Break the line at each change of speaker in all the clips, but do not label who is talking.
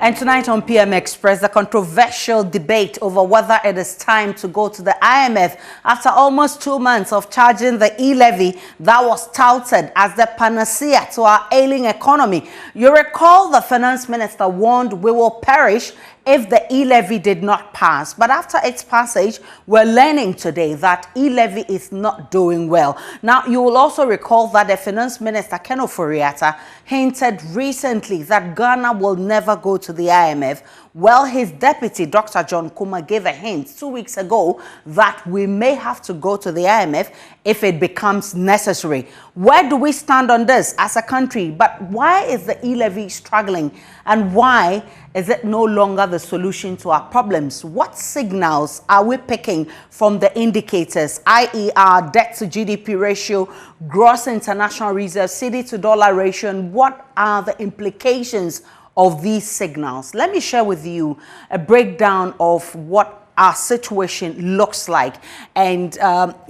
And tonight on PM Express, the controversial debate over whether it is time to go to the IMF after almost 2 months of charging the E-levy that was touted as the panacea to our ailing economy. You recall the finance minister warned we will perish if the E-levy did not pass. But after its passage, we're learning today that E-levy is not doing well. Now, you will also recall that the finance minister, Ken Ofori-Atta, hinted recently that Ghana will never go to the IMF. Well, his deputy, Dr. John Kuma, gave a hint 2 weeks ago that we may have to go to the IMF if it becomes necessary. Where do we stand on this as a country? But why is the E-levy struggling? And why is it no longer the solution to our problems? What signals are we picking from the indicators, i.e. our debt to GDP ratio, gross international reserve, cedi to dollar ratio, and what are the implications of these signals? Let me share with you a breakdown of what our situation looks like. And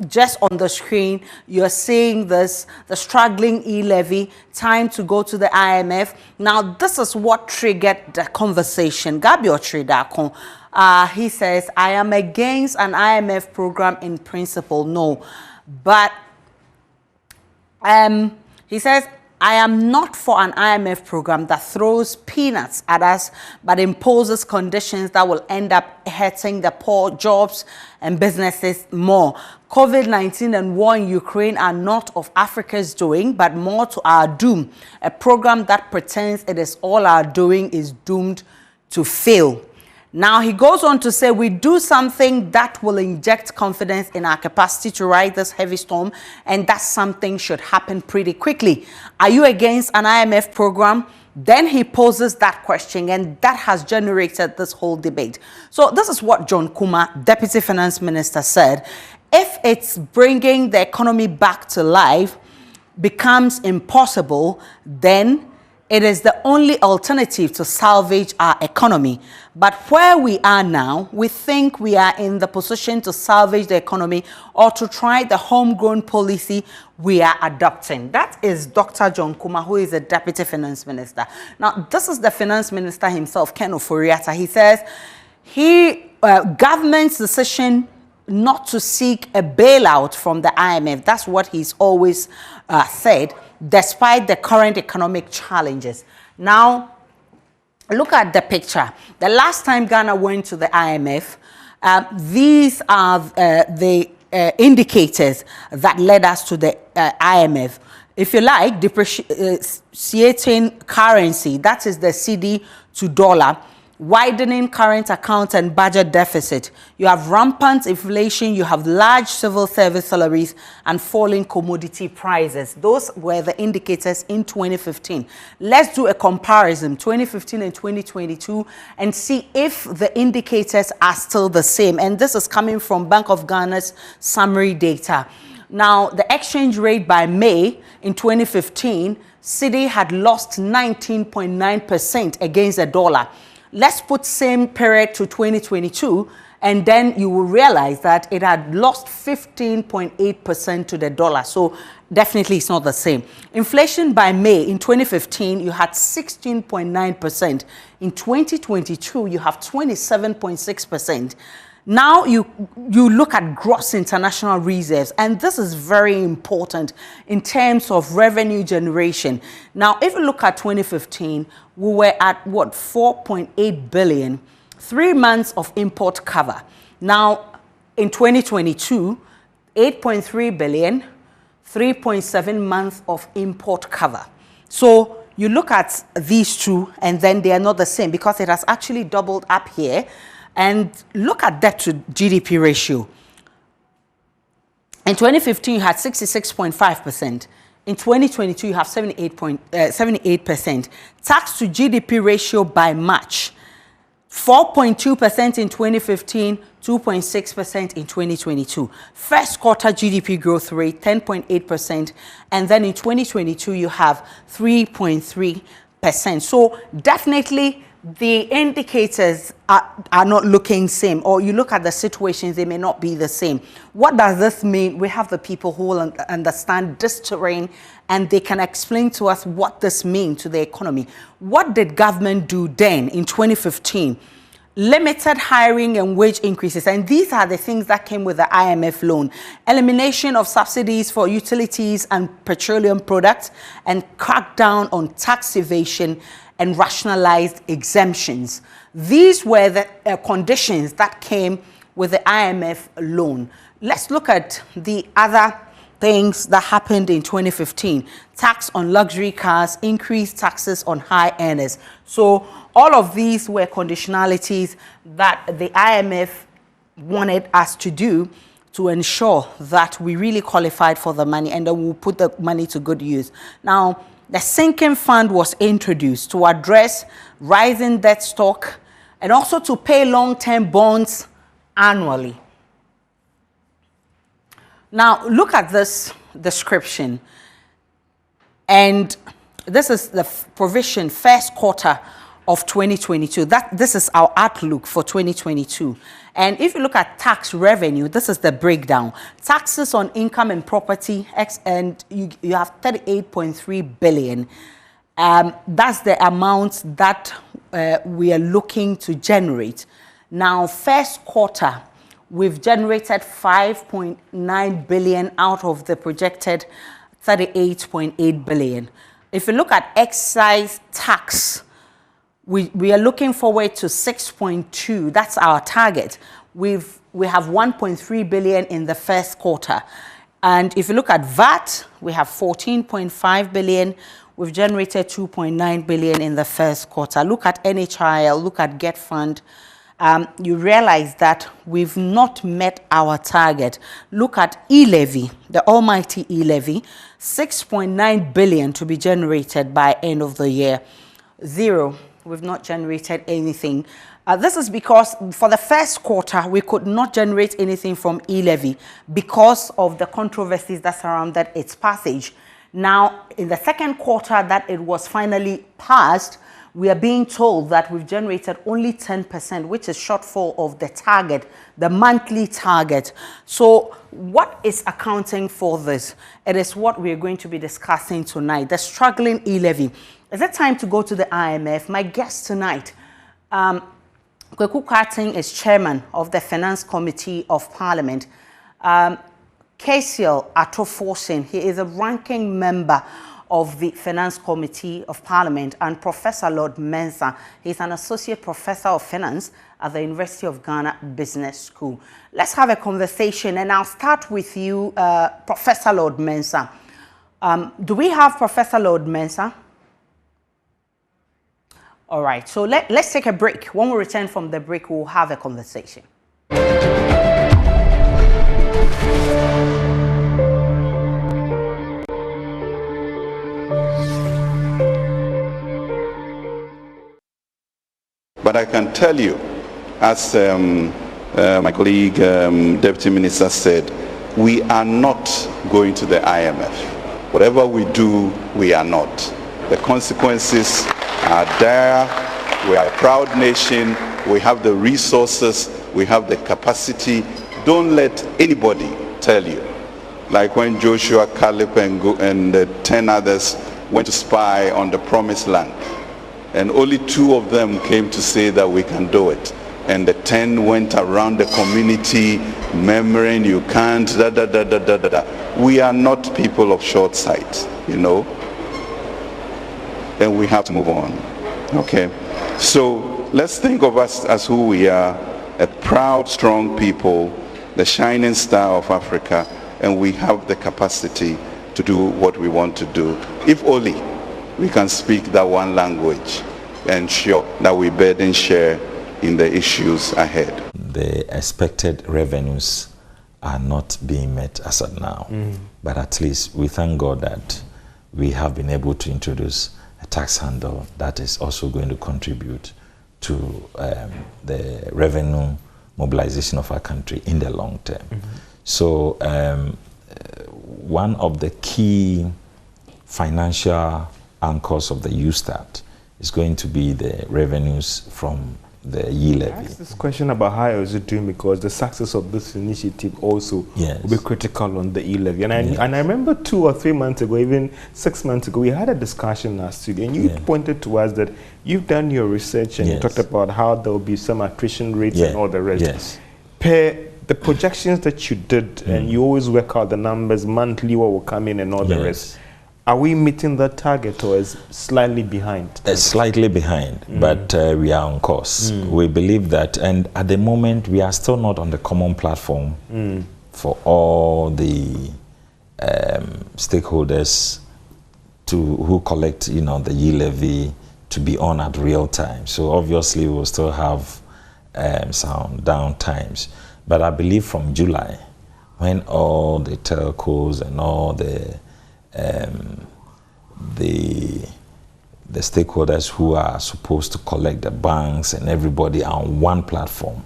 just on the screen, you're seeing this, the struggling E-levy, time to go to the IMF. Now, this is what triggered the conversation. Gabio Tridakon, he says, I am against an IMF program in principle. No, but he says, I am not for an IMF program that throws peanuts at us, but imposes conditions that will end up hurting the poor, jobs and businesses more. COVID-19 and war in Ukraine are not of Africa's doing, but more to our doom. A program that pretends it is all our doing is doomed to fail. Now, he goes on to say, we do something that will inject confidence in our capacity to ride this heavy storm, and that something should happen pretty quickly. Are you against an IMF program? Then he poses that question, and that has generated this whole debate. So this is what John Kuma, Deputy Finance Minister, said. If it's bringing the economy back to life becomes impossible, then it is the only alternative to salvage our economy. But where we are now, we think we are in the position to salvage the economy or to try the homegrown policy we are adopting. That is Dr. John Kuma, who is the Deputy Finance Minister. Now, this is the Finance Minister himself, Ken Ofori-Atta. He says government's decision not to seek a bailout from the IMF. That's what he's always said, despite the current economic challenges. Now, look at the picture. The last time Ghana went to the IMF, these are the indicators that led us to the IMF. If you like, depreciating currency, that is the cedi to dollar, widening current account and budget deficit. You have rampant inflation, you have large civil service salaries, and falling commodity prices. Those were the indicators in 2015. Let's do a comparison, 2015 and 2022, and see if the indicators are still the same. And this is coming from Bank of Ghana's summary data. Now, the exchange rate by May in 2015, cedi had lost 19.9% against the dollar. Let's put same period to 2022, and then you will realize that it had lost 15.8% to the dollar. So definitely it's not the same. Inflation by May in 2015, you had 16.9%. In 2022, you have 27.6%. Now you look at gross international reserves, and this is very important in terms of revenue generation. Now, if you look at 2015, we were at what, 4.8 billion, 3 months of import cover. Now, in 2022, 8.3 billion, 3.7 months of import cover. So you look at these two, and then they are not the same because it has actually doubled up here. And look at debt to GDP ratio. In 2015, you had 66.5%. In 2022, you have 78%. Tax to GDP ratio by March, 4.2% in 2015, 2.6% in 2022. First quarter GDP growth rate, 10.8%. And then in 2022, you have 3.3%. So definitely, the indicators are not looking same, or you look at the situations, they may not be the same. What does this mean? We have the people who will understand this terrain, and they can explain to us what this means to the economy. What did government do then in 2015? Limited hiring and wage increases, and these are the things that came with the IMF loan. Elimination of subsidies for utilities and petroleum products, and crackdown on tax evasion and rationalized exemptions. These were the conditions that came with the IMF loan. Let's look at the other things that happened in 2015. Tax on luxury cars, increased taxes on high earners. So all of these were conditionalities that the IMF wanted us to do to ensure that we really qualified for the money, and then we'll put the money to good use. Now, the sinking fund was introduced to address rising debt stock and also to pay long-term bonds annually. Now, look at this description. And this is the provision first quarter of 2022. This is our outlook for 2022. And if you look at tax revenue, this is the breakdown. Taxes on income and property, and you have 38.3 billion. That's the amount that we are looking to generate. Now, first quarter, we've generated 5.9 billion out of the projected 38.8 billion. If you look at excise tax, we are looking forward to 6.2. That's our target. We have 1.3 billion in the first quarter. And if you look at VAT, we have 14.5 billion. We've generated 2.9 billion in the first quarter. Look at NHIL, look at Get Fund. You realize that we've not met our target. Look at E-levy, the almighty E-levy, 6.9 billion to be generated by end of the year. Zero. We've not generated anything. This is because for the first quarter, we could not generate anything from E-levy because of the controversies that surrounded its passage. Now, in the second quarter that it was finally passed, we are being told that we've generated only 10%, which is shortfall of the target, the monthly target. So what is accounting for this? It is what we're going to be discussing tonight, the struggling E-levy. Is it time to go to the IMF? My guest tonight, Kweku Karting, is chairman of the Finance Committee of Parliament. Kasiel Atoforsen, he is a ranking member of the Finance Committee of Parliament, and Professor Lord Mensah, he's an associate professor of finance at the University of Ghana Business School. Let's have a conversation, and I'll start with you, Professor Lord Mensah. Do we have Professor Lord Mensah? All right, so let's take a break. When we return from the break, we'll have a conversation.
But I can tell you, as my colleague, Deputy Minister said, we are not going to the IMF. Whatever we do, we are not. The consequences are there. We are a proud nation. We have the resources. We have the capacity. Don't let anybody tell you. Like when Joshua, Caleb, and 10 others went to spy on the promised land. And only 2 of them came to say that we can do it. And the 10 went around the community murmuring, you can't, da da da da da da. We are not people of short sight, you know. And we have to move on. Okay. So let's think of us as who we are, a proud, strong people, the shining star of Africa, and we have the capacity to do what we want to do. If only we can speak that one language and ensure that we burden share in the issues ahead.
The expected revenues are not being met as of now. But at least we thank God that we have been able to introduce a tax handle that is also going to contribute to the revenue mobilization of our country in the long term. So one of the key financial anchors of the U-Start is going to be the revenues from the E-levy.
I asked this question about how is it doing because the success of this initiative also will be critical on the E-levy. And I remember 2 or 3 months ago, even 6 months ago, we had a discussion last studio, and you pointed to us that you've done your research and you talked about how there will be some attrition rates and all the rest. Per the projections that you did, and you always work out the numbers monthly, what will come in and all the rest. Are we meeting that target or is slightly behind?
Slightly behind, but we are on course. We believe that, and at the moment, we are still not on the common platform for all the stakeholders who collect, the E-levy to be on at real time. So obviously, we'll still have some down times. But I believe from July, when all the telcos and all the stakeholders who are supposed to collect, the banks and everybody, are on one platform,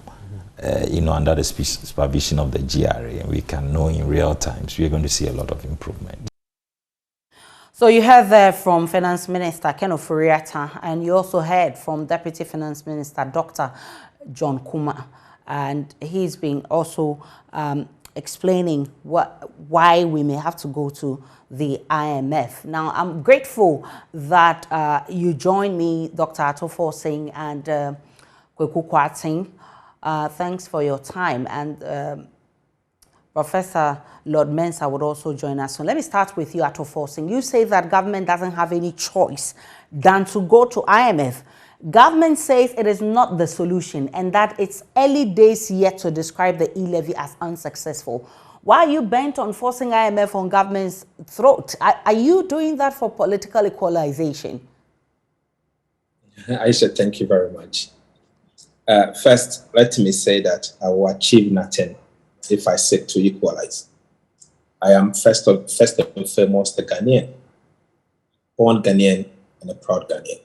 under the supervision of the GRA, and we can know in real time. So we're going to see a lot of improvement.
So you heard there from Finance Minister Ken Ofori-Atta, and you also heard from Deputy Finance Minister Dr. John Kuma, and he's been also explaining why we may have to go to the IMF. Now, I'm grateful that you joined me, Dr. Atto-Forsyth and Kweku Kwating. Thanks for your time. And Professor Lord Mensa would also join us. So let me start with you, Atto-Forsyth. You say that government doesn't have any choice than to go to IMF. Government says it is not the solution and that it's early days yet to describe the E-levy as unsuccessful. Why are you bent on forcing IMF on government's throat? Are you doing that for political equalization?
Aisha, thank you very much. First, let me say that I will achieve nothing if I seek to equalize. I am first and foremost a Ghanaian, born Ghanaian and a proud Ghanaian.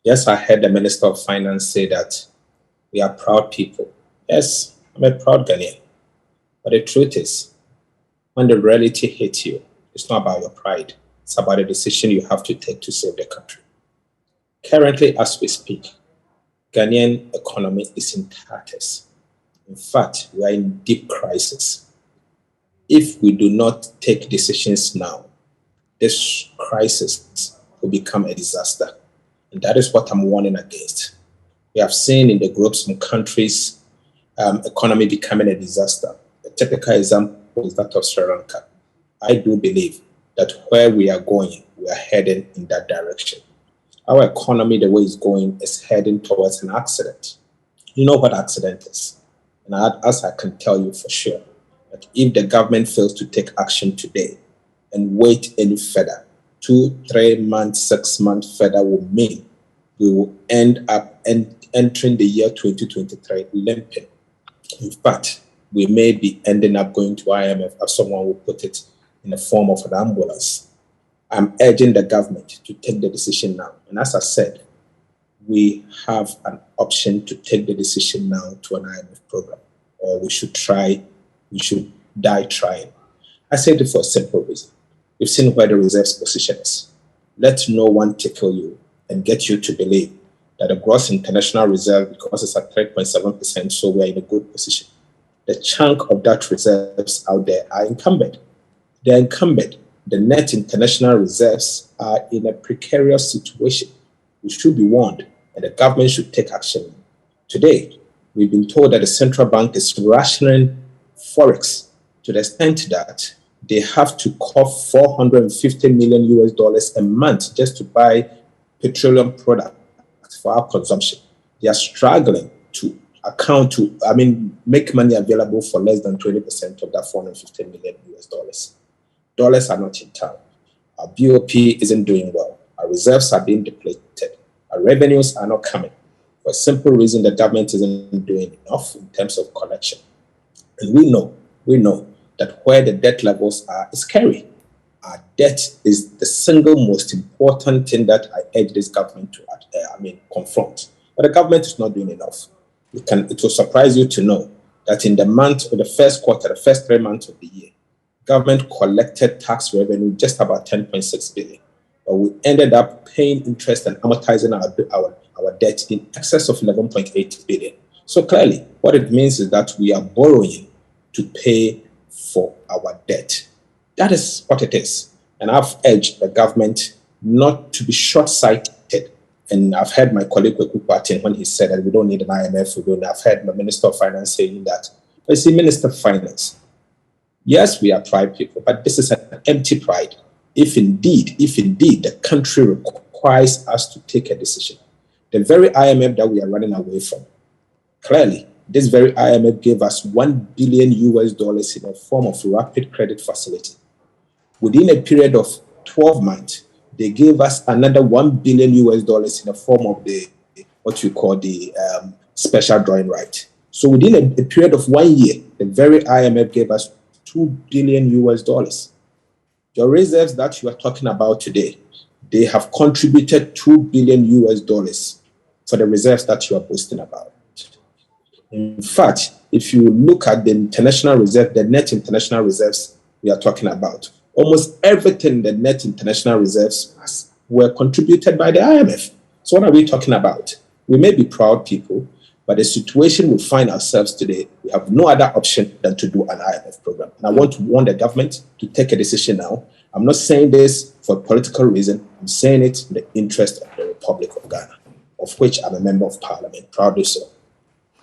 Yes, I heard the Minister of Finance say that we are proud people. Yes, I'm a proud Ghanaian. But the truth is, when the reality hits you, it's not about your pride. It's about the decision you have to take to save the country. Currently, as we speak, Ghanaian economy is in tatters. In fact, we are in deep crisis. If we do not take decisions now, this crisis will become a disaster. And that is what I'm warning against. We have seen in the group some countries' economy becoming a disaster. A typical example is that of Sri Lanka. I do believe that where we are going, we are heading in that direction. Our economy, the way it's going, is heading towards an accident. You know what accident is. And as I can tell you for sure, that if the government fails to take action today and wait any further, 2, 3 months, 6 months further will mean we will end up entering the year 2023 limping. In fact, we may be ending up going to IMF, as someone will put it, in the form of an ambulance. I'm urging the government to take the decision now. And as I said, we have an option to take the decision now to an IMF program, or we should die trying. I said it for a simple reason. We've seen where the reserves position is. Let no one tickle you and get you to believe that the gross international reserve, because it's at 3.7%, so we're in a good position. The chunk of that reserves out there are encumbered. They're encumbered. The net international reserves are in a precarious situation. We should be warned, and the government should take action. Today, we've been told that the central bank is rationing forex to the extent that they have to cough $450 million a month just to buy petroleum products for our consumption. They are struggling to make money available for less than 20% of that $450 million. Dollars are not in town. Our BOP isn't doing well. Our reserves are being depleted. Our revenues are not coming. For a simple reason, the government isn't doing enough in terms of collection. And we know that where the debt levels are is scary. Our debt is the single most important thing that I urge this government to confront. But the government is not doing enough. It will surprise you to know that in the first quarter, the first 3 months of the year, government collected tax revenue just about 10.6 billion. but we ended up paying interest and amortizing our debt in excess of 11.8 billion. So clearly, what it means is that we are borrowing to pay for our debt. That is what it is. And I've urged the government not to be short-sighted. And I've heard my colleague Kwekwu when he said that we don't need an IMF. I've heard my Minister of Finance saying that. But you see, Minister of Finance, yes, we are pride people, but this is an empty pride. If indeed the country requires us to take a decision, the very IMF that we are running away from, clearly, this very IMF gave us $1 billion in a form of rapid credit facility. Within a period of 12 months, they gave us another $1 billion in a form of what you call the special drawing right. So within a period of 1 year, the very IMF gave us $2 billion. Your reserves that you are talking about today, they have contributed $2 billion for the reserves that you are boasting about. In fact, if you look at the international reserve, the net international reserves we are talking about, almost everything the net international reserves were contributed by the IMF. So what are we talking about? We may be proud people, but the situation we find ourselves today, we have no other option than to do an IMF program. And I want to warn the government to take a decision now. I'm not saying this for a political reason. I'm saying it in the interest of the Republic of Ghana, of which I'm a member of parliament, proudly so.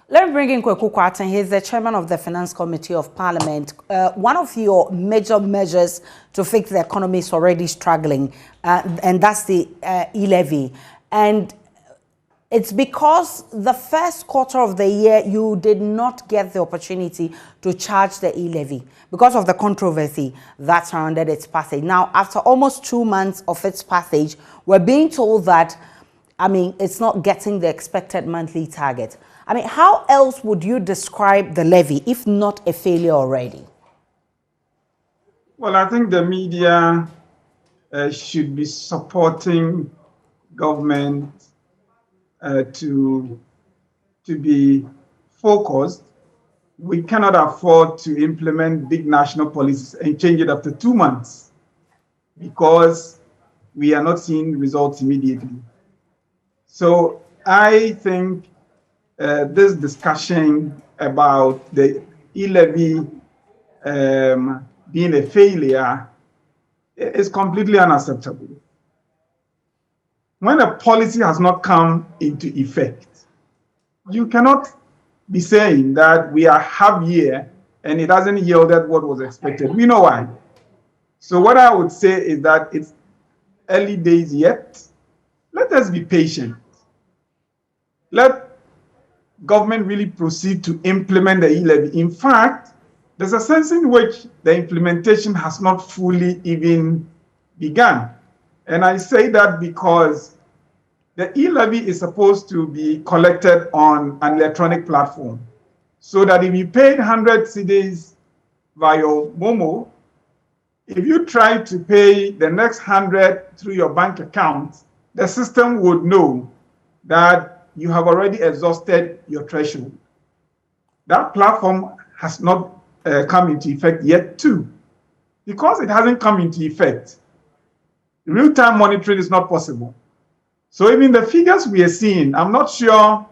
Let me bring in Kwekwu Kwarteng. He's the chairman of the Finance Committee of Parliament. One of your major measures to fix the economy is already struggling, and that's the E-levy. And it's because the first quarter of the year, you did not get the opportunity to charge the E-levy because of the controversy that surrounded its passage. Now, after almost 2 months of its passage, we're being told that, it's not getting the expected monthly target. How else would you describe the levy, if not a failure already?
Well, I think the media should be supporting government to be focused. We cannot afford to implement big national policies and change it after 2 months because we are not seeing results immediately. So I think this discussion about the E-levy being a failure is completely unacceptable. When a policy has not come into effect, you cannot be saying that we are half year and it hasn't yielded what was expected. We know why. So what I would say is that it's early days yet. Let us be patient. Let government really proceed to implement the E-levy. In fact, there's a sense in which the implementation has not fully even begun. And I say that because the E-levy is supposed to be collected on an electronic platform, so that if you paid 100 cedis via Momo, if you try to pay the next 100 through your bank account, the system would know that you have already exhausted your threshold. That platform has not come into effect yet too. Because it hasn't come into effect, real-time monitoring is not possible. So even the figures we are seeing, I'm not sure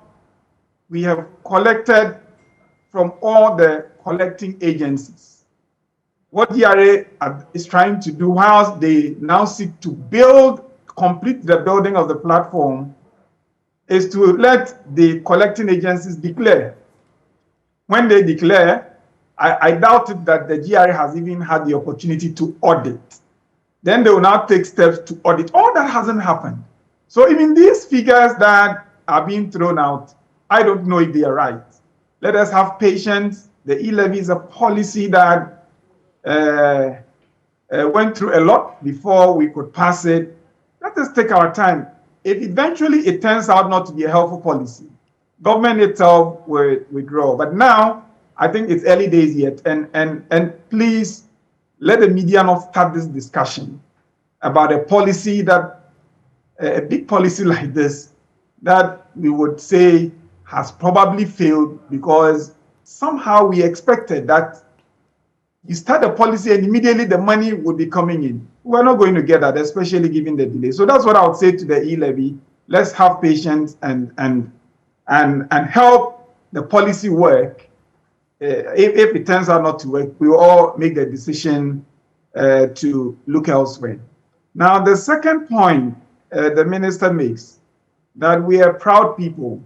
we have collected from all the collecting agencies. What DRA is trying to do, whilst they now seek to complete the building of the platform, is to let the collecting agencies declare. When they declare, I doubt it that the GRA has even had the opportunity to audit. Then they will now take steps to audit. All that hasn't happened. So even these figures that are being thrown out, I don't know if they are right. Let us have patience. The E-levy is a policy that went through a lot before we could pass it. Let us take our time. If eventually it turns out not to be a helpful policy, government itself will withdraw. But now, I think it's early days yet. And please, let the media not start this discussion about a policy that, a big policy like this, that we would say has probably failed because somehow we expected that you start a policy and immediately the money would be coming in. we're not going to get that, especially given the delay. So that's what I would say to the E-levy. Let's have patience and help the policy work. If it turns out not to work, we will all make the decision to look elsewhere. Now, the second point the minister makes, that we are proud people.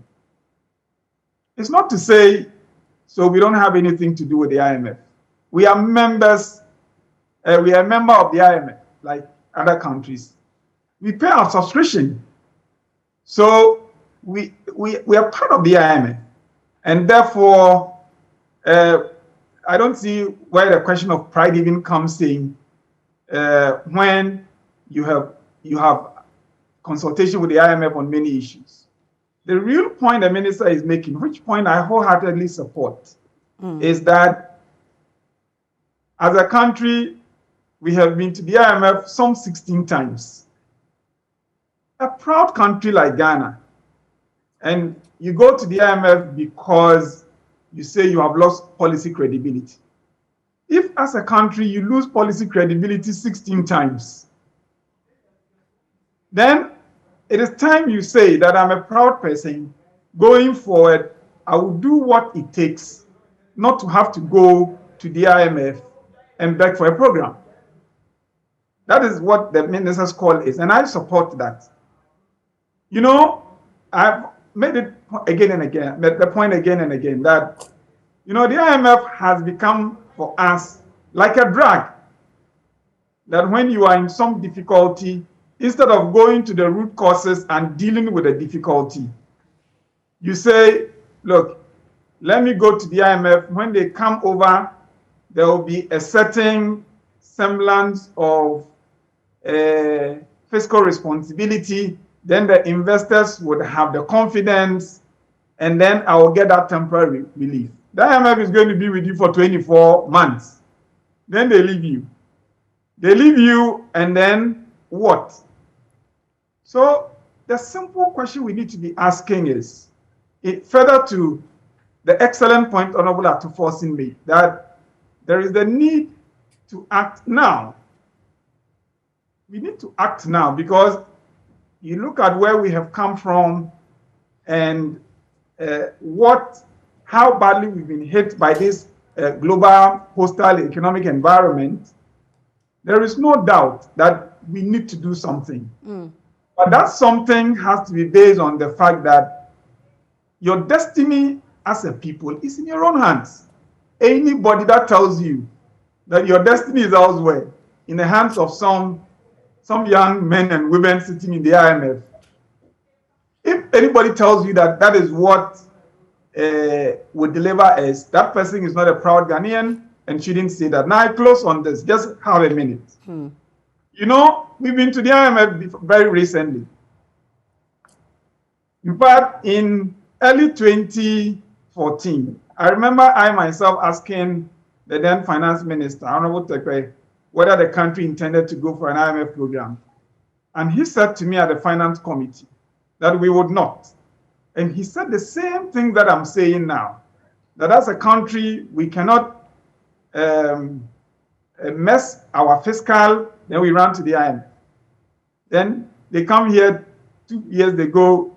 It's not to say, so we don't have anything to do with the IMF. We are members, we are a member of the IMF, like other countries. We pay our subscription. So we are part of the IMF. And therefore, I don't see where the question of pride even comes in when you have consultation with the IMF on many issues. The real point the minister is making, which point I wholeheartedly support, is that as a country, we have been to the IMF some 16 times. A proud country like Ghana, and you go to the IMF because you say you have lost policy credibility. If as a country you lose policy credibility 16 times, then it is time you say that I'm a proud person. Going forward, I will do what it takes not to have to go to the IMF and beg for a program. That is what the minister's call is, and I support that. You know, I've made it again and again, the point again and again, that, you know, the IMF has become for us like a drug. That when you are in some difficulty, instead of going to the root causes and dealing with the difficulty, you say, look, let me go to the IMF. When they come over, there will be a certain semblance of fiscal responsibility. Then the investors would have the confidence, and then I will get that temporary relief. The IMF is going to be with you for 24 months. Then they leave you. They leave you, and then what? So the simple question we need to be asking is, further to the excellent point Honorable Atuforsin made, that there is the need to act now. We need to act now, because you look at where we have come from and how badly we've been hit by this global hostile economic environment. There is no doubt that we need to do something. But that something has to be based on the fact that your destiny as a people is in your own hands. Anybody that tells you that your destiny is elsewhere, in the hands of some young men and women sitting in the IMF, if anybody tells you that that is what would deliver us, that person is not a proud Ghanaian and shouldn't say that. Now I close on this, just have a minute. You know, we've been to the IMF very recently. In fact, in early 2014, I remember I myself asking the then finance minister, Honorable Tekwe, whether the country intended to go for an IMF program. And he said to me at the finance committee that we would not. And he said the same thing that I'm saying now, that as a country, we cannot mess our fiscal, then we run to the IMF. Then they come here 2 years ago,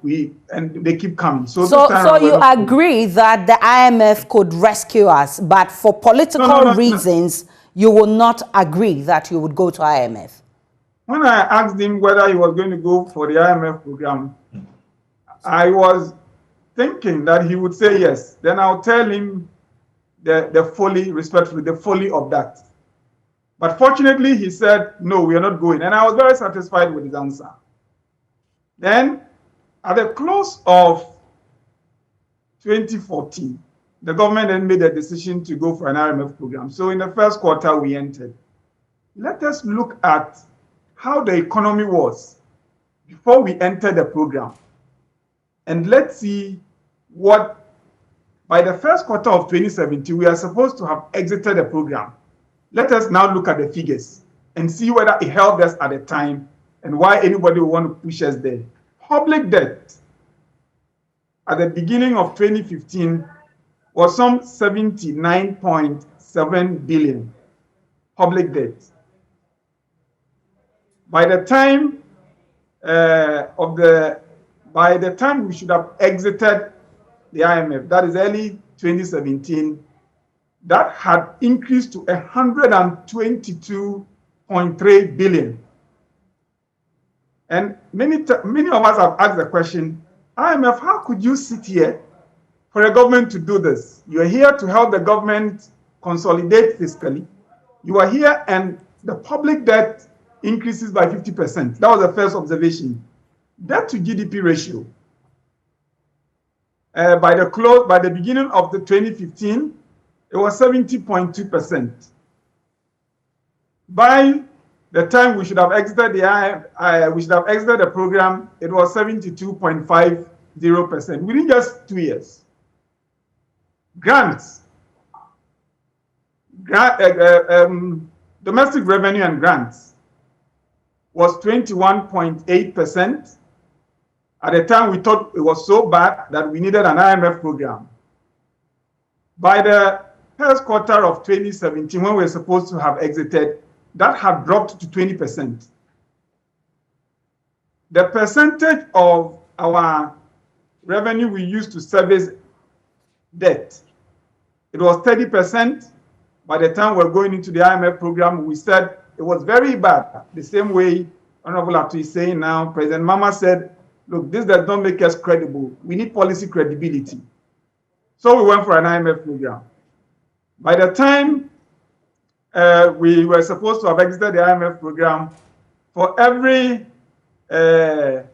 and they keep coming. So
you agree that the IMF could rescue us, but for political reasons, you will not agree that you would go to IMF?
When I asked him whether he was going to go for the IMF program, I was thinking that he would say yes. Then I'll tell him the folly, respectfully, the folly of that. But fortunately, he said, no, we are not going. And I was very satisfied with his answer. Then, at the close of 2014, the government then made a decision to go for an IMF program. So in the first quarter, we entered. Let us look at how the economy was before we entered the program. And let's see what, by the first quarter of 2017, we are supposed to have exited the program. Let us now look at the figures and see whether it helped us at the time and why anybody would want to push us there. Public debt at the beginning of 2015 was some 79.7 billion public debt. By the time we should have exited the IMF, that is early 2017, that had increased to 122.3 billion. And many of us have asked the question, IMF, how could you sit here for a government to do this? You are here to help the government consolidate fiscally. You are here and the public debt increases by 50%. That was the first observation. Debt to GDP ratio. By the beginning of the 2015, it was 70.2%. By the time we should have exited the program, it was 72.50% within just 2 years. Grants, domestic revenue and grants was 21.8%. At the time, we thought it was so bad that we needed an IMF program. By the first quarter of 2017, when we were supposed to have exited, that had dropped to 20%. The percentage of our revenue we used to service debt, it was 30%. By the time we were going into the IMF program, we said it was very bad. The same way Honorable Atu is saying now, President Mama said, look, this does not make us credible. We need policy credibility. So we went for an IMF program. By the time we were supposed to have exited the IMF program, for every 100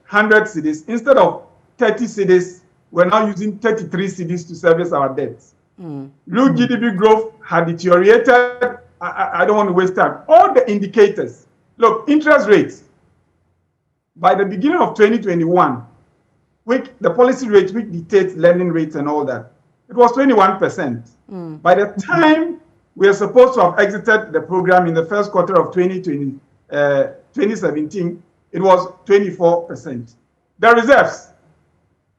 cedis, instead of 30 cedis, we're now using 33 cedis to service our debts. Real GDP growth had deteriorated. I don't want to waste time. All the indicators. Look, interest rates. By the beginning of 2021, the policy rate which dictates lending rates and all that, it was 21%. By the time we are supposed to have exited the program in the first quarter of 2017, it was 24%. The reserves.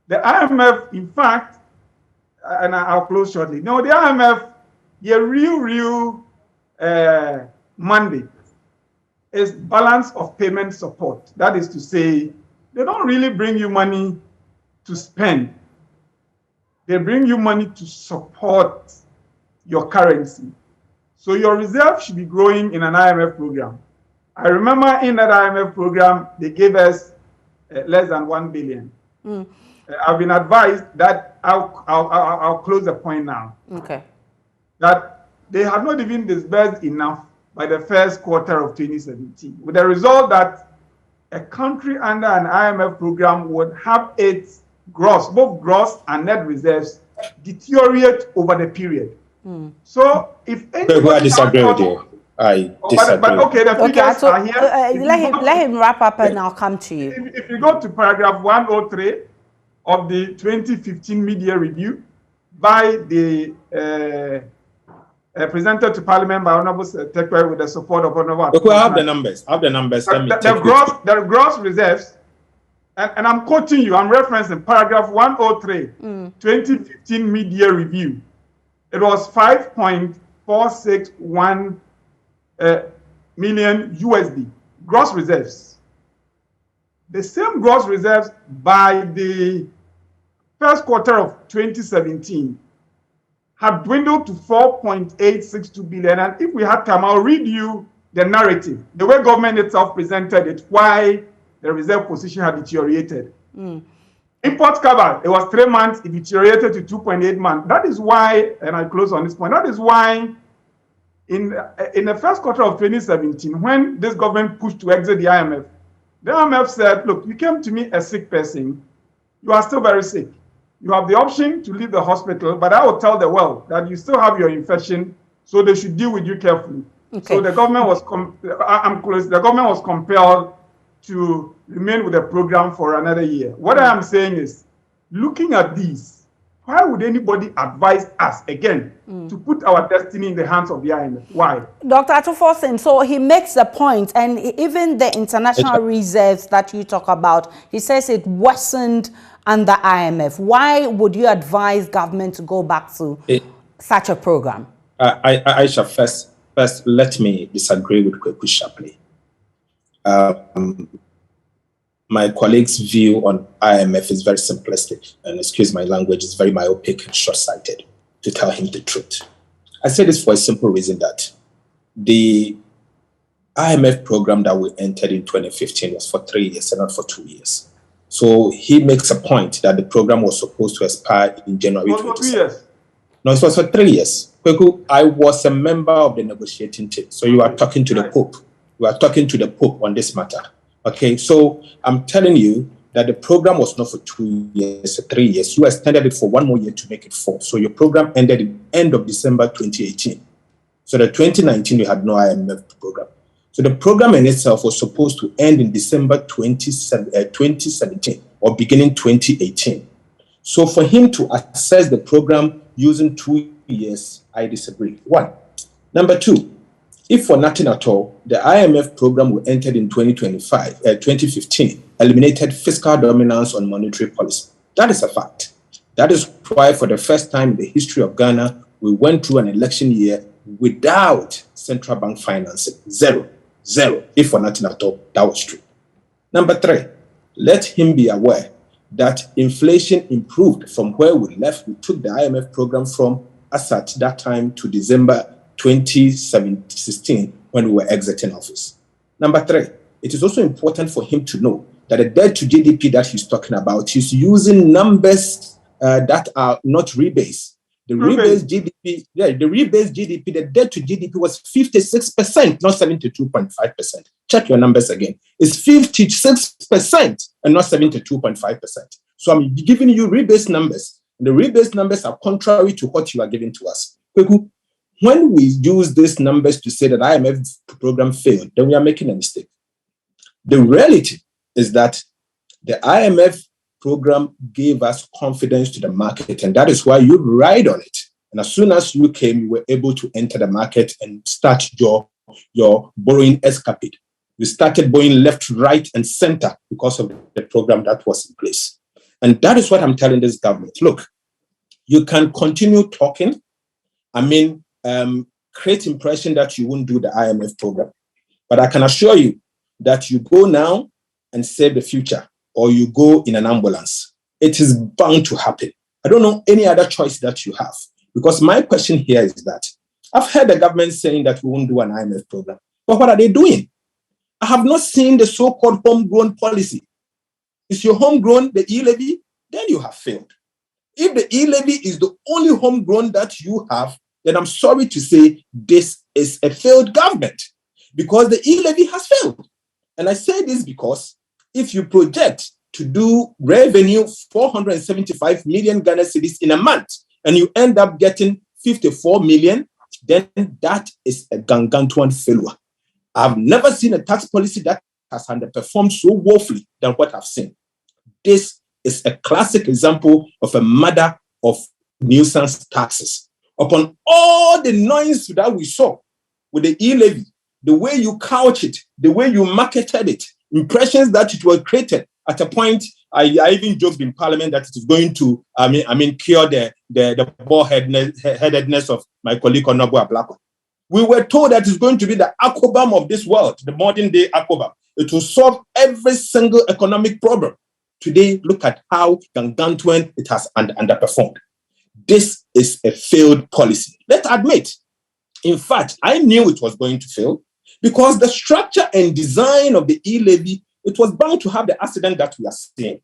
The IMF, in fact, and I'll close shortly. No, the IMF, their real mandate is balance of payment support. That is to say, they don't really bring you money to spend. They bring you money to support your currency. So your reserve should be growing in an IMF program. I remember in that IMF program, they gave us less than 1 billion. I've been advised that I'll close the point now. Okay. That they have not even disbursed enough by the first quarter of 2017, with the result that a country under an IMF program would have its both gross and net reserves deteriorate over the period. So if anybody
I disagree with you. I disagree.
But okay, the figures are here.
Let him wrap up and I'll come to you.
If you go to paragraph 103 of the 2015 media review by the presented to Parliament by Honorable Tekwe with the support of Honorable.
Look, I have the numbers.
The gross reserves, and I'm quoting you, I'm referencing paragraph 103, 2015 media review. It was 5.461 million USD gross reserves. The same gross reserves by the first quarter of 2017 had dwindled to 4.862 billion. And if we had time, I'll read you the narrative, the way government itself presented it, why the reserve position had deteriorated. Import cover, it was 3 months, it deteriorated to 2.8 months. That is why, and I close on this point, that is why in the first quarter of 2017, when this government pushed to exit the IMF said, look, you came to me a sick person, you are still very sick. You have the option to leave the hospital, but I will tell the world that you still have your infection, so they should deal with you carefully. Okay. So the government was the government was compelled to remain with the program for another year. What I am saying is, looking at these, why would anybody advise us again to put our destiny in the hands of the IMF? Why?
Dr. Atuforsen, so he makes the point, and even the international reserves that you talk about, he says it worsened under IMF. Why would you advise government to go back to such a program?
Aisha, first, let me disagree with Kweku sharply. my colleague's view on IMF is very simplistic, and excuse my language, is very myopic and short-sighted, to tell him the truth. I say this for a simple reason, that the IMF program that we entered in 2015 was for 3 years and not for 2 years. So he makes a point that the program was supposed to expire in January 2017. No, it was for 3 years. Kweku, I was a member of the negotiating team. So you are talking to the Pope. You are talking to the Pope on this matter. Okay, so I'm telling you that the program was not for 2 years or 3 years. You extended it for 1 more year to make it 4. So your program ended at the end of December 2018. So the 2019, you had no IMF program. So the program in itself was supposed to end in December 2017 or beginning 2018. So for him to assess the program using 2 years, I disagree. 1. Number 2, if for nothing at all, the IMF program we entered in 2015 eliminated fiscal dominance on monetary policy. That is a fact. That is why for the first time in the history of Ghana, we went through an election year without central bank financing. Zero. If for nothing at all, that was true. Number 3, let him be aware that inflation improved from where we left. We took the IMF program from as at that time to December 2016 when we were exiting office. Number 3, it is also important for him to know that the debt to GDP that he's talking about, he's using numbers that are not rebased. The rebased GDP, the debt to GDP was 56%, not 72.5%. Check your numbers again. It's 56% and not 72.5%. So I'm giving you rebased numbers. The rebased numbers are contrary to what you are giving to us. When we use these numbers to say that IMF program failed, then we are making a mistake. The reality is that the IMF program gave us confidence to the market, and that is why you ride on it. And as soon as you came, you were able to enter the market and start your borrowing escapade. You started borrowing left, right, and center because of the program that was in place. And that is what I'm telling this government. Look, you can continue talking. Create impression that you won't do the IMF program. But I can assure you that you go now and save the future, or you go in an ambulance. It is bound to happen. I don't know any other choice that you have. Because my question here is that I've heard the government saying that we won't do an IMF program. But what are they doing? I have not seen the so-called homegrown policy. Is your homegrown the E-levy? Then you have failed. If the E-levy is the only homegrown that you have, then I'm sorry to say this is a failed government, because the E-levy has failed. And I say this because if you project to do revenue 475 million Ghana cedis in a month, and you end up getting 54 million, then that is a gargantuan failure. I've never seen a tax policy that has underperformed so woefully than what I've seen. This is a classic example of a murder of nuisance taxes. Upon all the noise that we saw with the E-levy, the way you couch it, the way you marketed it, impressions that it was created. At a point, I even joked in Parliament that it is going to, cure the bald-headedness of my colleague Honorable Ablako. We were told that it's going to be the Akobam of this world, the modern-day Akobam. It will solve every single economic problem. Today, look at how gargantuan it has underperformed. This is a failed policy. Let's admit. In fact, I knew it was going to fail, because the structure and design of the E-levy, it was bound to have the accident that we are seeing.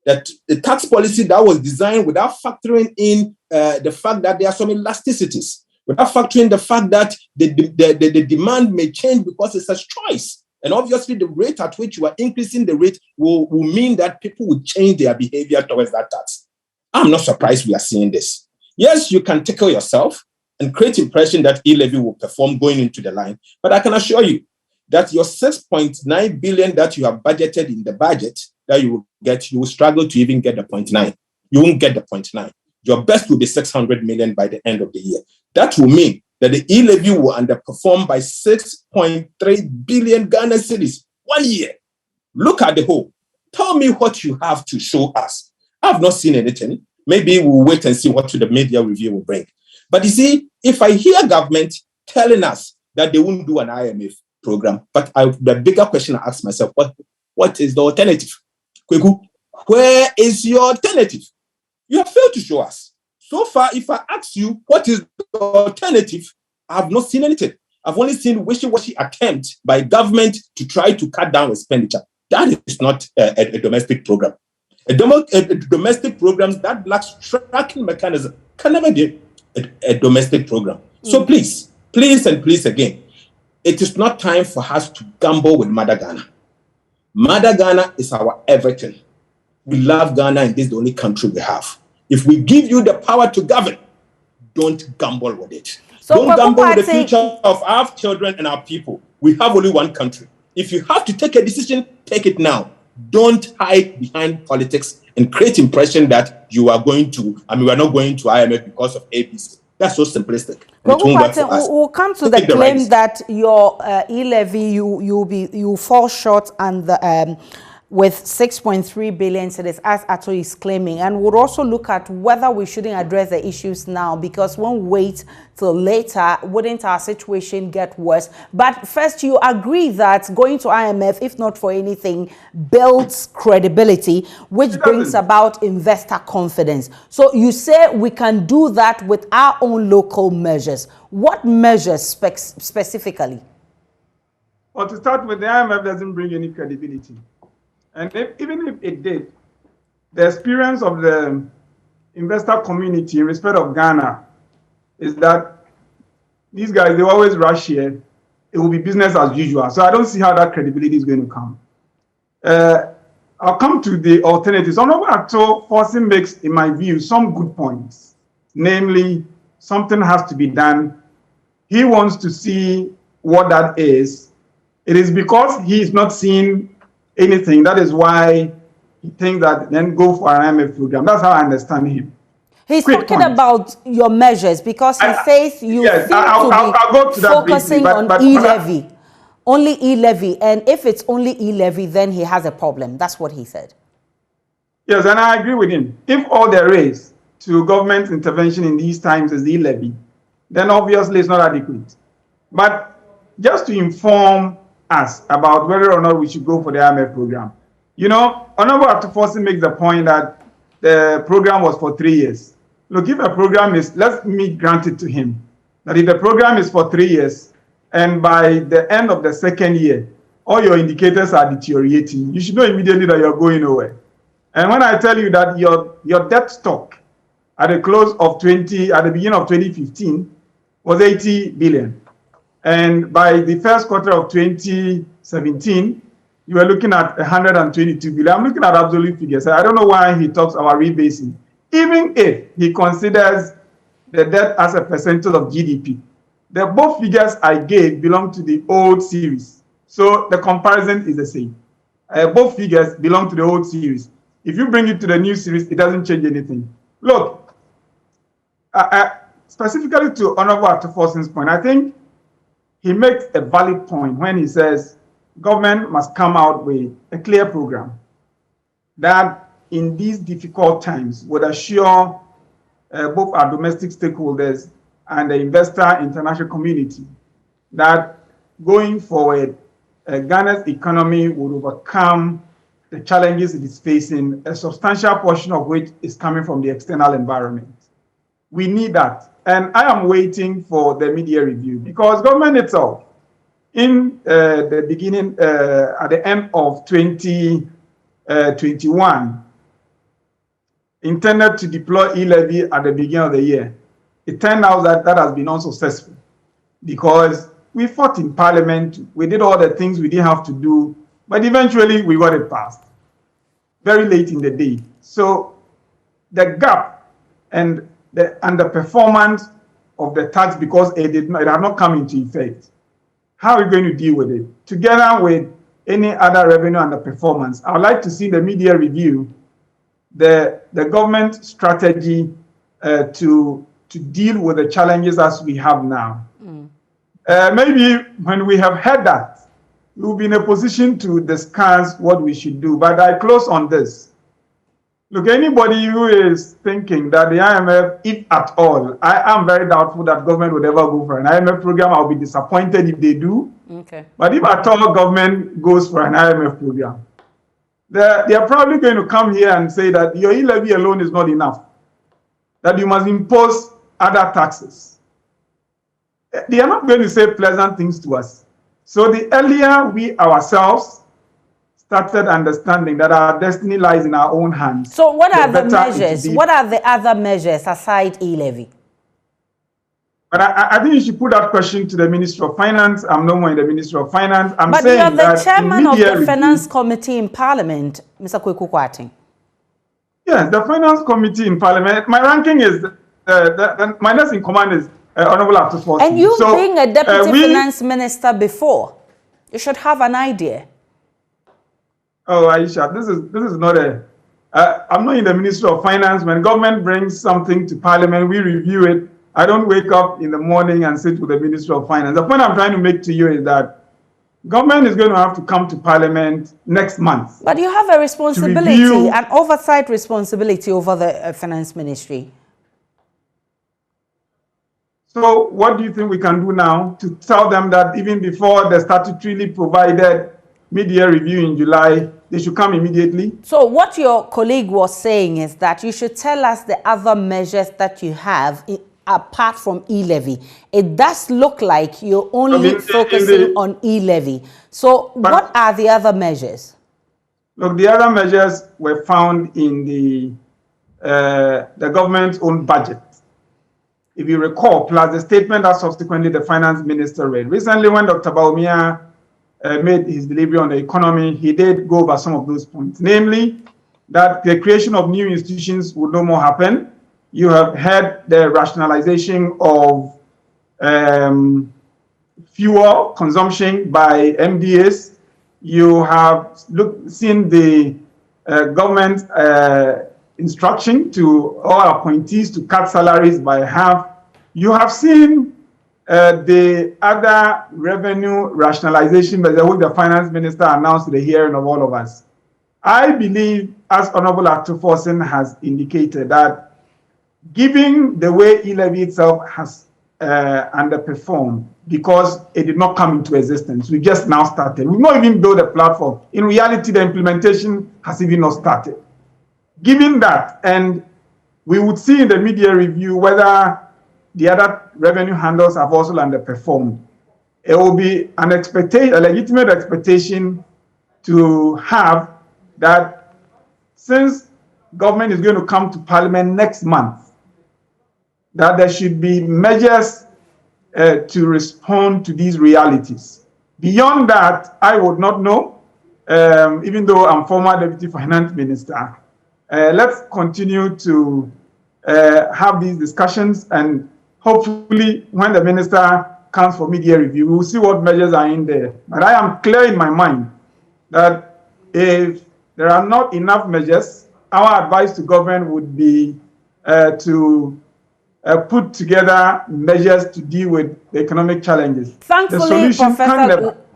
That the tax policy that was designed without factoring in the fact that there are some elasticities, without factoring the fact that the demand may change because it's a choice. And obviously the rate at which you are increasing the rate will mean that people will change their behavior towards that tax. I'm not surprised we are seeing this. Yes, you can tickle yourself and create impression that E-levy will perform going into the line. But I can assure you that your 6.9 billion that you have budgeted in the budget that you will get, you will struggle to even get the 0.9. You won't get the 0.9. Your best will be 600 million by the end of the year. That will mean that the E-levy will underperform by 6.3 billion Ghana cedis 1 year. Look at the whole. Tell me what you have to show us. I've not seen anything. Maybe we'll wait and see what the media review will bring. But you see, if I hear government telling us that they won't do an IMF program. But the bigger question I ask myself, what is the alternative? Kweku, where is your alternative? You have failed to show us. So far, if I ask you what is the alternative, I have not seen anything. I've only seen wishy-washy attempt by government to try to cut down expenditure. That is not a domestic program. A domestic program that lacks tracking mechanism can never be a domestic program. So please again, it is not time for us to gamble with Mother Ghana. Mother Ghana is our everything. We love Ghana and this is the only country we have. If we give you the power to govern, don't gamble with it. So don't gamble with the future of our children and our people. We have only one country. If you have to take a decision, take it now. Don't hide behind politics and create impression that you are going to, we are not going to IMF because of ABC. That's so simplistic.
We'll come to the claim that your E-levy, you fall short and the with 6.3 billion cedis, as Ato is claiming, and we'll also look at whether we shouldn't address the issues now, because when we wait till later, wouldn't our situation get worse? But first, you agree that going to IMF, if not for anything, builds credibility, which brings about investor confidence. So you say we can do that with our own local measures. What measures specifically?
Well, to start with, the IMF doesn't bring any credibility. And even if it did, the experience of the investor community in respect of Ghana is that these guys, they always rush here. It will be business as usual. So I don't see how that credibility is going to come. I'll come to the alternatives. Honorable Ato Forcing makes, in my view, some good points. Namely, something has to be done. He wants to see what that is. It is because he is not seeing anything. That is why he thinks that then go for an IMF program. That's how I understand him.
He's talking about your measures because he says you seem
I'll
to be focusing on E-levy. Only E-levy. And if it's only E-levy, then he has a problem. That's what he said.
Yes, and I agree with him. If all there is to government intervention in these times is E-levy, then obviously it's not adequate. But just to inform us about whether or not we should go for the IMF program. You know, Honorable Atufosi makes the point that the program was for 3 years. Look, if a program is, let me grant it to him, that if the program is for 3 years, and by the end of the second year, all your indicators are deteriorating, you should know immediately that you're going nowhere. And when I tell you that your debt stock at the close of at the beginning of 2015 was 80 billion. And by the first quarter of 2017, you were looking at 122 billion. I'm looking at absolute figures. I don't know why he talks about rebasing. Even if he considers the debt as a percentage of GDP, the both figures I gave belong to the old series. So the comparison is the same. Both figures belong to the old series. If you bring it to the new series, it doesn't change anything. Look, specifically to Honorable Atufoson's point, I think he makes a valid point when he says government must come out with a clear program that in these difficult times would assure both our domestic stakeholders and the investor international community that going forward, Ghana's economy would overcome the challenges it is facing, a substantial portion of which is coming from the external environment. We need that. And I am waiting for the media review because government itself, in the beginning, at the end of 2021, intended to deploy E-levy at the beginning of the year. It turned out that that has been unsuccessful because we fought in Parliament, we did all the things we didn't have to do, but eventually we got it passed very late in the day. So the gap and the underperformance of the tax because it had not come into effect. How are we going to deal with it? Together with any other revenue underperformance, I would like to see the media review the government strategy to deal with the challenges as we have now. Maybe when we have had that, we will be in a position to discuss what we should do. But I close on this. Look, anybody who is thinking that the IMF, if at all, I am very doubtful that government would ever go for an IMF program. I'll be disappointed if they do.
Okay.
But if at all government goes for an IMF program, they are probably going to come here and say that your E-levy alone is not enough, that you must impose other taxes. They are not going to say pleasant things to us. So the earlier we ourselves started understanding that our destiny lies in our own hands.
So what are the measures? What are the other measures aside E-levy?
But I think you should put that question to the Minister of Finance. I'm no more in the Ministry of Finance.
But you're the chairman of the Finance Committee in Parliament, Mr. Kweku Kwarteng.
Yes, the Finance Committee in Parliament. My ranking is, my next in command is Honorable Accusations.
And you being a Deputy Finance Minister before, you should have an idea.
Oh, Aisha, this is not a... I'm not in the Ministry of Finance. When government brings something to Parliament, we review it. I don't wake up in the morning and sit with the Ministry of Finance. The point I'm trying to make to you is that government is going to have to come to Parliament next month.
But you have a responsibility, an oversight responsibility over the Finance Ministry.
So what do you think we can do now to tell them that even before the statutorily provided mid-year review in July, they should come immediately?
So what your colleague was saying is that you should tell us the other measures that you have apart from E-levy. It does look like you're only focusing on E-levy. So what are the other measures?
Look, the other measures were found in the government's own budget. If you recall, plus the statement that subsequently the finance minister read. Recently, when Dr. Bawumia made his delivery on the economy, he did go over some of those points, namely that the creation of new institutions would no more happen. You have had the rationalization of fuel consumption by MDAs. You have seen the government instruction to all appointees to cut salaries by half. You have seen the other revenue rationalization that the finance minister announced to the hearing of all of us. I believe, as Honorable Accusations has indicated, that given the way E-levy itself has underperformed because it did not come into existence, we just now started. We've not even built a platform. In reality, the implementation has even not started. Given that, and we would see in the mid-year review whether the other revenue handles have also underperformed. It will be an expectation, a legitimate expectation to have that since government is going to come to Parliament next month, that there should be measures to respond to these realities. Beyond that, I would not know, even though I'm former Deputy Finance Minister. Let's continue to have these discussions, and hopefully when the minister comes for mid-year review, we will see what measures are in there. But I am clear in my mind that if there are not enough measures, our advice to government would be to put together measures to deal with the economic challenges.
Thankfully,
the solution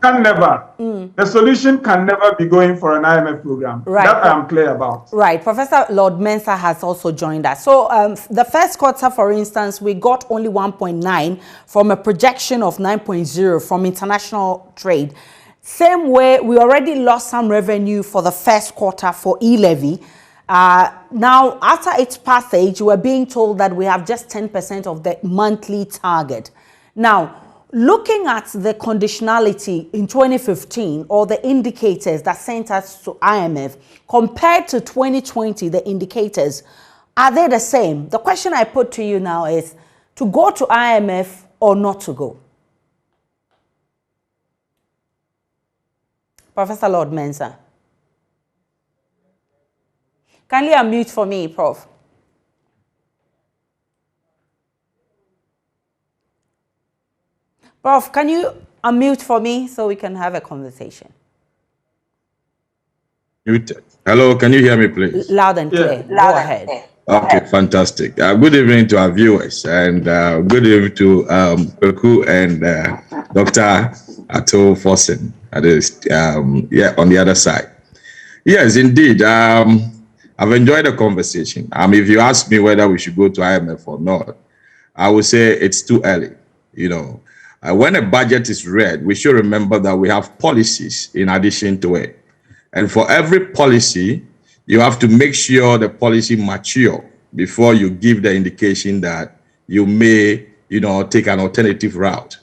the solution can never be going for an IMF program. Right. That I am clear about.
Right. Professor Lord Mensah has also joined us. So the first quarter, for instance, we got only 1.9 from a projection of 9.0 from international trade. Same way, we already lost some revenue for the first quarter for E-levy. Now, after its passage, we're being told that we have just 10% of the monthly target. Now, looking at the conditionality in 2015, or the indicators that sent us to IMF, compared to 2020, the indicators, are they the same? The question I put to you now is, to go to IMF or not to go? Professor Lord Mensah. Kindly unmute for me, Prof. Prof, can you unmute for me so we can have a conversation?
Muted. Hello, can you hear me, please?
Loud and clear.
Yeah.
Go ahead.
Okay, fantastic. Good evening to our viewers, and good evening to Kweku and Dr. Ato Fossen. That is, on the other side. Yes, indeed. I've enjoyed the conversation. If you ask me whether we should go to IMF or not, I would say it's too early. You know, When a budget is read, we should remember that we have policies in addition to it. And for every policy, you have to make sure the policy mature before you give the indication that you may, take an alternative route.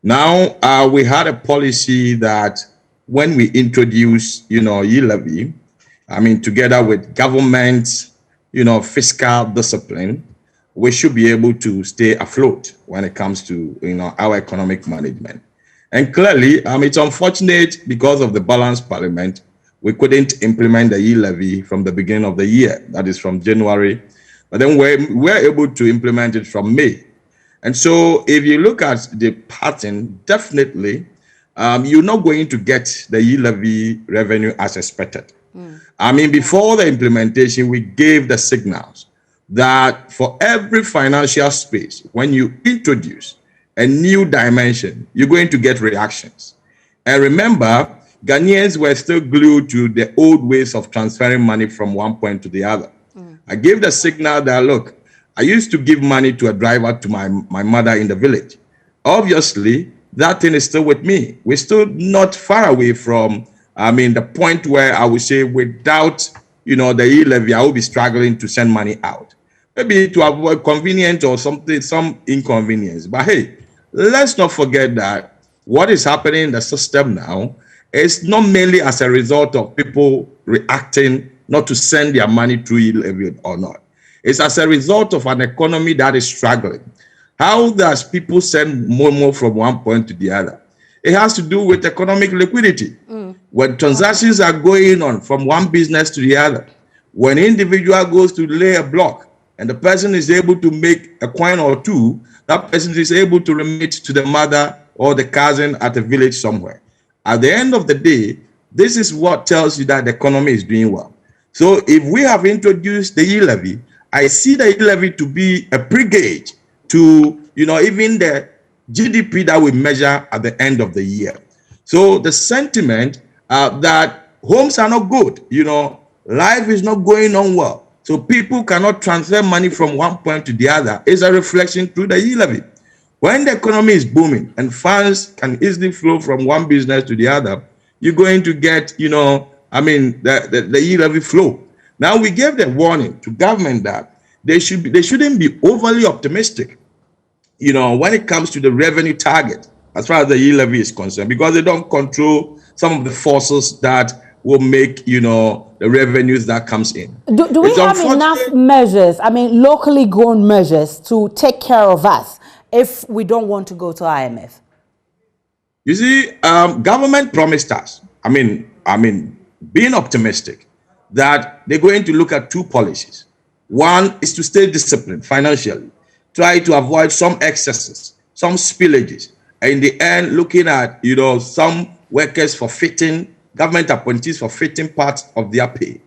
Now, we had a policy that when we introduced, E-levy, together with government, fiscal discipline, we should be able to stay afloat when it comes to, our economic management. And clearly, it's unfortunate because of the balanced parliament, we couldn't implement the E-levy from the beginning of the year, that is from January, but then we're able to implement it from May. And so if you look at the pattern, definitely, you're not going to get the E-levy revenue as expected. Before the implementation, we gave the signals that for every financial space, when you introduce a new dimension, you're going to get reactions. And remember, Ghanaians were still glued to the old ways of transferring money from one point to the other. I gave the signal that, look, I used to give money to a driver to my mother in the village. Obviously, that thing is still with me. We're still not far away from, the point where I would say without, the E-levy, I will be struggling to send money out. Maybe to avoid convenience or something, some inconvenience. But hey, let's not forget that what is happening in the system now is not mainly as a result of people reacting not to send their money through E-levy or not. It's as a result of an economy that is struggling. How does people send more from one point to the other? It has to do with economic liquidity. When transactions are going on from one business to the other, when an individual goes to lay a block and the person is able to make a coin or two, that person is able to remit to the mother or the cousin at a village somewhere. At the end of the day, this is what tells you that the economy is doing well. So if we have introduced the E-levy, I see the E-levy to be a pre-gauge to, even the GDP that we measure at the end of the year. So the sentiment that homes are not good, life is not going on well, so people cannot transfer money from one point to the other is a reflection through the E-levy. When the economy is booming and funds can easily flow from one business to the other, you're going to get, the E-levy flow. Now we gave the warning to government that they shouldn't be overly optimistic, when it comes to the revenue target as far as the E-levy is concerned, because they don't control some of the forces that will make, the revenues that comes in.
Do we have enough measures, locally grown measures to take care of us if we don't want to go to IMF?
You see, government promised us, being optimistic, that they're going to look at two policies. One is to stay disciplined financially, try to avoid some excesses, some spillages, and in the end, looking at, some workers forfeiting, government appointees forfeiting parts of their pay.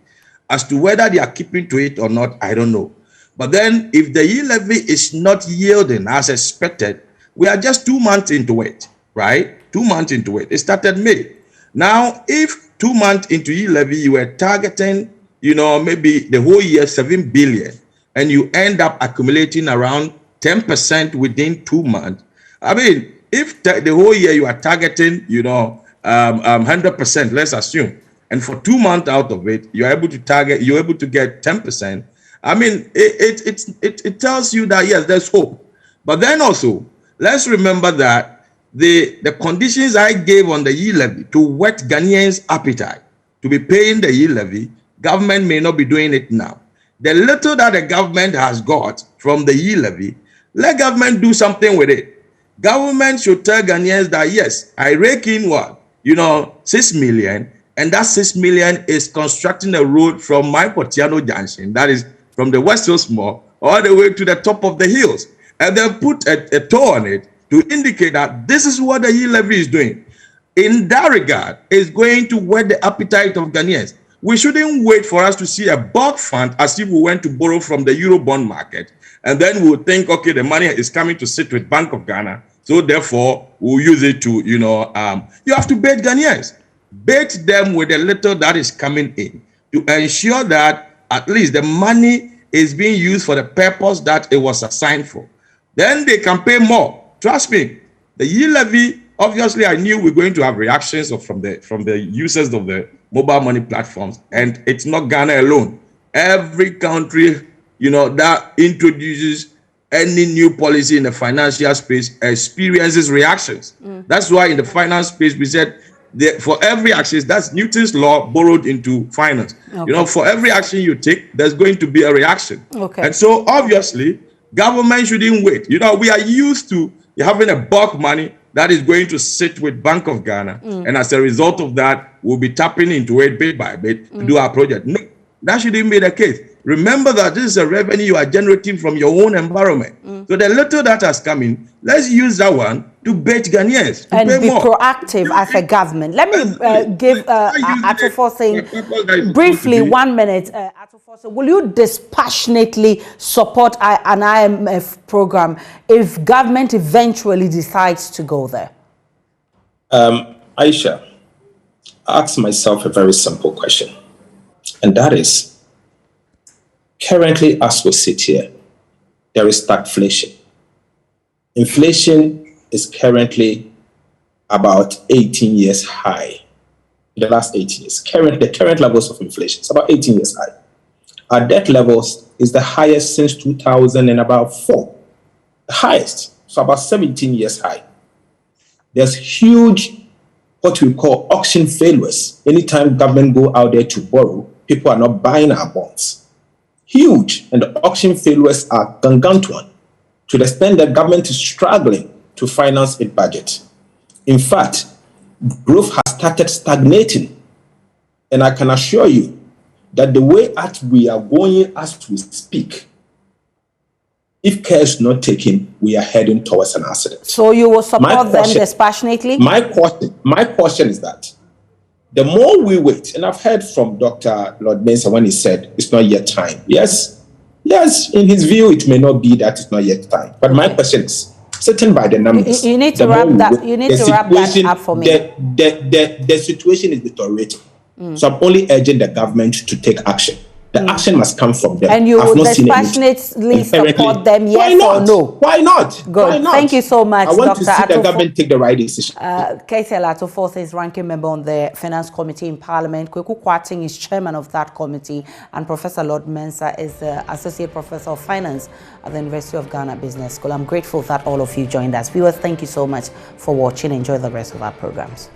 As to whether they are keeping to it or not, I don't know. But then if the E-levy is not yielding as expected, we are just 2 months into it, right? 2 months into it. It started May. Now, if 2 months into E-levy, you were targeting, maybe the whole year, 7 billion, and you end up accumulating around 10% within 2 months. If the whole year you are targeting, 100%, let's assume, and for 2 months out of it, you're able to get 10%. It tells you that, yes, there's hope. But then also, let's remember that the conditions I gave on the E-levy to whet Ghanaians' appetite to be paying the E-levy, government may not be doing it now. The little that the government has got from the E-levy, let government do something with it. Government should tell Ghanaians that, yes, I rake in 6 million, and that 6 million is constructing a road from my Potiano Junction, that is from the West Hills Mall, all the way to the top of the hills, and then put a toll on it to indicate that this is what the E-levy is doing. In that regard, it's going to whet the appetite of Ghanaians. We shouldn't wait for us to see a bulk fund as if we went to borrow from the Eurobond market, and then we'll think, okay, the money is coming to sit with Bank of Ghana, so therefore we'll use it to, you have to bait Ghanaians. Bait them with the little that is coming in to ensure that at least the money is being used for the purpose that it was assigned for. Then they can pay more. Trust me, The E-levy, obviously, I knew we were going to have reactions from the users of the mobile money platforms, and it's not Ghana alone. Every country, that introduces any new policy in the financial space experiences reactions. That's why in the finance space we said for every action, that's Newton's law borrowed into finance. Okay. For every action you take, there's going to be a reaction. Okay. And so obviously, government shouldn't wait. We are used to having a bulk money that is going to sit with Bank of Ghana, and as a result of that, we'll be tapping into it bit by bit to do our project. No, that shouldn't be the case. Remember that this is a revenue you are generating from your own environment. So the little that has come in, let's use that one to bait Ghanaians. To
and
pay
be
more.
Proactive as a government. Let me give Atufosing briefly 1 minute. Atufosing, will you dispassionately support an IMF program if government eventually decides to go there?
Aisha, I ask myself a very simple question, and that is, currently, as we sit here, there is stagflation. Inflation is currently about 18 years high. In the last 18 years, the current levels of inflation is about 18 years high. Our debt levels is the highest since 2004. The highest, so about 17 years high. There's huge, what we call auction failures. Anytime government go out there to borrow, people are not buying our bonds. Huge, and the auction failures are gargantuan to the extent that government is struggling to finance its budget. In fact, growth has started stagnating, and I can assure you that the way that we are going as we speak, if care is not taken, we are heading towards an accident.
So you will support them dispassionately?
My question is that the more we wait, and I've heard from Dr. Lord Mensah when he said it's not yet time. Yes, in his view, it may not be that it's not yet time. But my question is, sitting by the numbers,
you need to wrap that up for me.
The situation is deteriorating. So I'm only urging the government to take action. The action must come from them.
And you will dispassionately support them, yes or no?
Why not?
Good.
Why not?
Thank you so much,
I want
Dr.
to see the government take the right decision.
KCL Atufosing is ranking member on the Finance Committee in Parliament. Kweku Kwating is chairman of that committee. And Professor Lord Mensah is the Associate Professor of Finance at the University of Ghana Business School. I'm grateful that all of you joined us. Viewers, thank you so much for watching. Enjoy the rest of our programs.